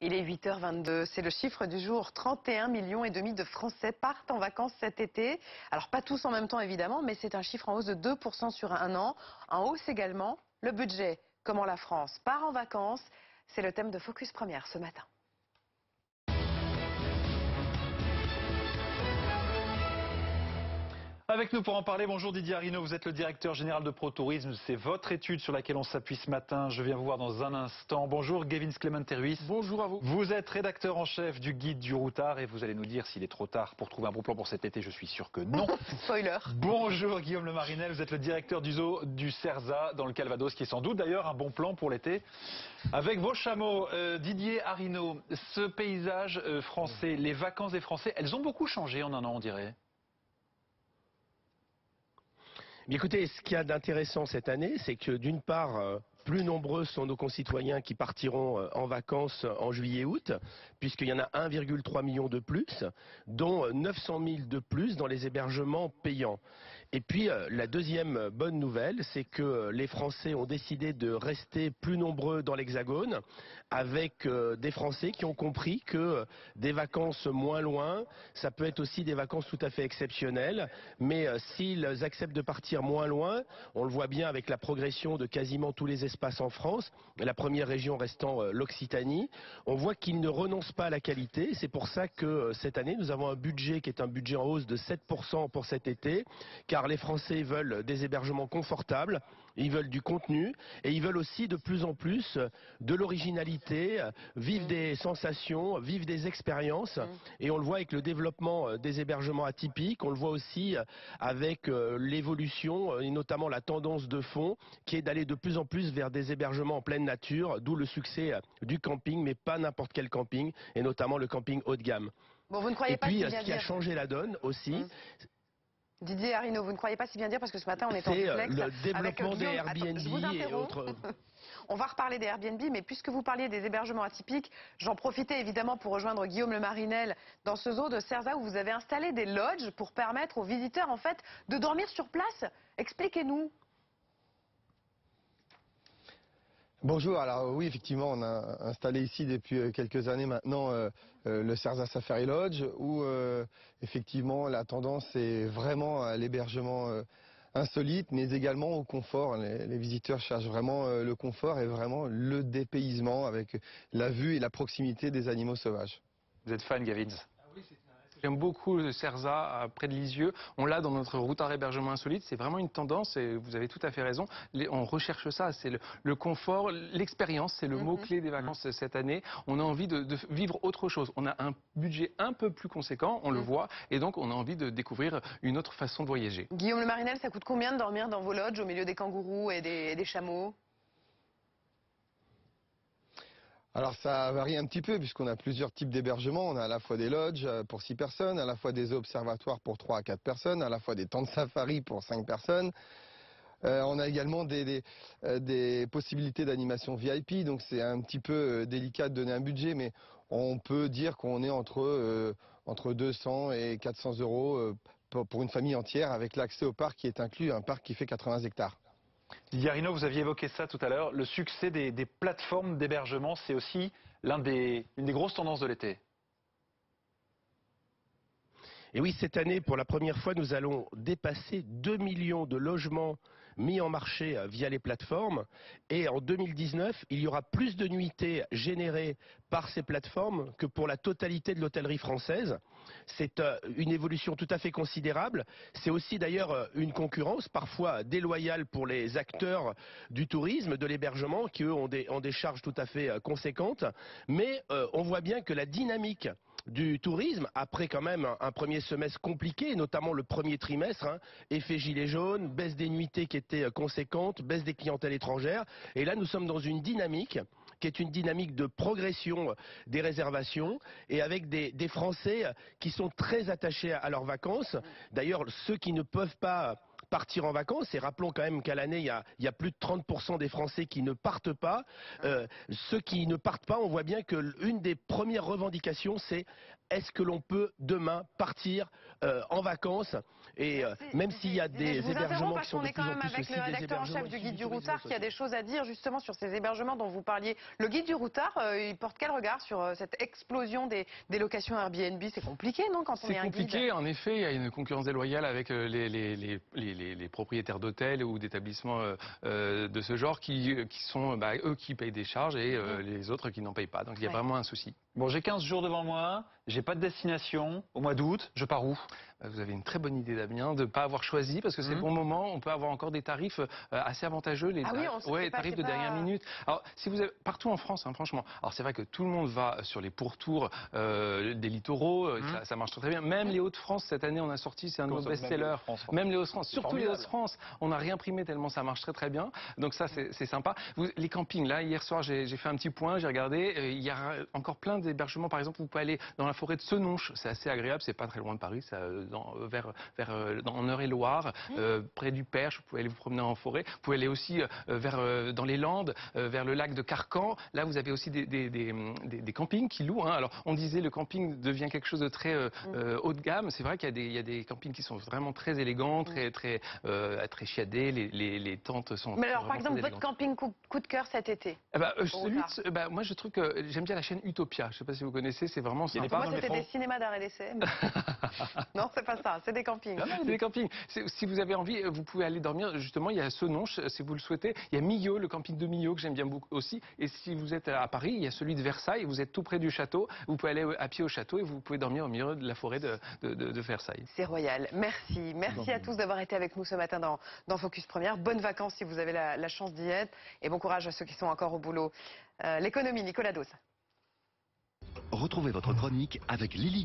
Il est 8h22, c'est le chiffre du jour. 31,5 millions de Français partent en vacances cet été. Alors pas tous en même temps évidemment, mais c'est un chiffre en hausse de 2% sur un an. En hausse également, le budget. Comment la France part en vacances? C'est le thème de Focus Première ce matin. Avec nous pour en parler, bonjour Didier Arinaud, vous êtes le directeur général de ProTourisme. C'est votre étude sur laquelle on s'appuie ce matin. Je viens vous voir dans un instant. Bonjour Gavin Clément-Terruis. Bonjour à vous. Vous êtes rédacteur en chef du guide du routard et vous allez nous dire s'il est trop tard pour trouver un bon plan pour cet été. Je suis sûr que non. Spoiler. Bonjour Guillaume Le Marinel, vous êtes le directeur du zoo du Cerza dans le Calvados, qui est sans doute d'ailleurs un bon plan pour l'été. Avec vos chameaux, Didier Arinaud, ce paysage français, les vacances des Français, elles ont beaucoup changé en un an on dirait. Écoutez, ce qu'il y a d'intéressant cette année, c'est que d'une part, plus nombreux sont nos concitoyens qui partiront en vacances en juillet-août, puisqu'il y en a 1,3 million de plus, dont 900 000 de plus dans les hébergements payants. Et puis, la deuxième bonne nouvelle, c'est que les Français ont décidé de rester plus nombreux dans l'Hexagone, avec des Français qui ont compris que des vacances moins loin, ça peut être aussi des vacances tout à fait exceptionnelles, mais s'ils acceptent de partir moins loin, on le voit bien avec la progression de quasiment tous les espaces en France, la première région restant l'Occitanie, on voit qu'ils ne renoncent pas à la qualité. C'est pour ça que cette année, nous avons un budget qui est un budget en hausse de 7% pour cet été, car les Français veulent des hébergements confortables, ils veulent du contenu et ils veulent aussi de plus en plus de l'originalité, vivre des sensations, vivre des expériences. Et on le voit avec le développement des hébergements atypiques, on le voit aussi avec l'évolution et notamment la tendance de fond qui est d'aller de plus en plus vers des hébergements en pleine nature, d'où le succès du camping, mais pas n'importe quel camping, et notamment le camping haut de gamme. Bon, vous ne croyez et pas puis, si bien ce qui a dire. changé la donne aussi, Didier Arinaud, vous ne croyez pas si bien dire parce que ce matin on est en duplex le développement avec des Guillaume. Airbnb Attends, je vous et interromps. autres. On va reparler des Airbnb, mais puisque vous parliez des hébergements atypiques, j'en profitais évidemment pour rejoindre Guillaume Le Marinel dans ce zoo de Cerza où vous avez installé des lodges pour permettre aux visiteurs en fait de dormir sur place. Expliquez-nous. Bonjour, alors oui effectivement on a installé ici depuis quelques années maintenant le Cerza Safari Lodge où effectivement la tendance est vraiment à l'hébergement insolite mais également au confort. Les visiteurs cherchent vraiment le confort et vraiment le dépaysement avec la vue et la proximité des animaux sauvages. Vous êtes fan Gavin? J'aime beaucoup le Cerza près de Lisieux. On l'a dans notre routard hébergement insolite. C'est vraiment une tendance et vous avez tout à fait raison. On recherche ça. C'est le confort, l'expérience. C'est le mot-clé des vacances cette année. On a envie de vivre autre chose. On a un budget un peu plus conséquent, on le voit. Et donc, on a envie de découvrir une autre façon de voyager. Guillaume Le Marinel, ça coûte combien de dormir dans vos lodges au milieu des kangourous et des chameaux? Alors ça varie un petit peu puisqu'on a plusieurs types d'hébergements. On a à la fois des lodges pour 6 personnes, à la fois des observatoires pour 3 à 4 personnes, à la fois des temps de safari pour 5 personnes. On a également des possibilités d'animation VIP, donc c'est un petit peu délicat de donner un budget, mais on peut dire qu'on est entre 200 et 400 euros pour une famille entière avec l'accès au parc qui est inclus, un parc qui fait 80 hectares. Didier Arinaud, vous aviez évoqué ça tout à l'heure. Le succès des plateformes d'hébergement, c'est aussi une des grosses tendances de l'été. Et oui, cette année, pour la première fois, nous allons dépasser 2 millions de logements mis en marché via les plateformes. Et en 2019, il y aura plus de nuitées générées par ces plateformes que pour la totalité de l'hôtellerie française. C'est une évolution tout à fait considérable. C'est aussi d'ailleurs une concurrence parfois déloyale pour les acteurs du tourisme, de l'hébergement, qui eux ont des charges tout à fait conséquentes. Mais on voit bien que la dynamique du tourisme, après quand même un premier semestre compliqué, notamment le premier trimestre, effet gilet jaune, baisse des nuitées qui étaient conséquentes, baisse des clientèles étrangères, et là nous sommes dans une dynamique qui est une dynamique de progression des réservations et avec des Français qui sont très attachés à leurs vacances. D'ailleurs, ceux qui ne peuvent pas partir en vacances. Et rappelons quand même qu'à l'année, il y a plus de 30% des Français qui ne partent pas. Ceux qui ne partent pas, on voit bien que l'une des premières revendications, c'est est-ce que l'on peut demain partir en vacances? Et même s'il y a des hébergements qui sont de plus en plus avec aussi le des rédacteur en chef hébergements du issus Guide du tourisme Routard qui a social. des choses à dire justement sur ces hébergements dont vous parliez. Le Guide du Routard, il porte quel regard sur cette explosion des locations Airbnb? C'est compliqué, non, quand on est C'est un compliqué, guide? en effet, il y a une concurrence déloyale avec les propriétaires d'hôtels ou d'établissements de ce genre qui sont eux qui payent des charges et les autres qui n'en payent pas. Donc il y a vraiment un souci. Bon, j'ai 15 jours devant moi, j'ai pas de destination. Au mois d'août, je pars où? Vous avez une très bonne idée, Damien, de ne pas avoir choisi parce que c'est le bon moment. On peut avoir encore des tarifs assez avantageux. Les tarifs de dernière minute. Alors, si vous avez partout en France, hein, franchement. Alors, c'est vrai que tout le monde va sur les pourtours des littoraux. Ça marche très bien. Même les Hauts-de-France, cette année, on a sorti, c'est un de nos best-sellers. Même les Hauts-de-France, surtout les Hauts-de-France. On n'a rien primé tellement ça marche très très bien. Donc ça, c'est sympa. Les campings, là, hier soir, j'ai fait un petit point, j'ai regardé. Il y a encore plein d'hébergements. Par exemple, vous pouvez aller dans la forêt de Senonches. C'est assez agréable. C'est pas très loin de Paris. Ça, en Eure-et-Loire, près du Perche, vous pouvez aller vous promener en forêt. Vous pouvez aller aussi dans les Landes, vers le lac de Carcan. Là, vous avez aussi des campings qui louent. Hein. Alors, on disait le camping devient quelque chose de très haut de gamme. C'est vrai qu'il y a des campings qui sont vraiment très élégants, très chiadés. Les tentes sont. Mais alors, par exemple, votre camping coup de cœur cet été? Moi, je trouve que j'aime bien la chaîne Utopia. Je ne sais pas si vous connaissez, c'est vraiment sympa. Moi, c'était des cinémas d'art et d'essai. Non, c'est pas ça, c'est des campings. C'est des campings. Si vous avez envie, vous pouvez aller dormir. Justement, il y a Senonches, si vous le souhaitez. Il y a Millau, le camping de Millau, que j'aime bien beaucoup aussi. Et si vous êtes à Paris, il y a celui de Versailles. Vous êtes tout près du château. Vous pouvez aller à pied au château et vous pouvez dormir au milieu de la forêt de Versailles. C'est royal. Merci. Merci à tous d'avoir été avec nous ce matin dans Focus Première. Bonnes vacances si vous avez la chance d'y être. Et bon courage à ceux qui sont encore au boulot. L'économie, Nicolas Dose. Retrouvez votre chronique avec Lily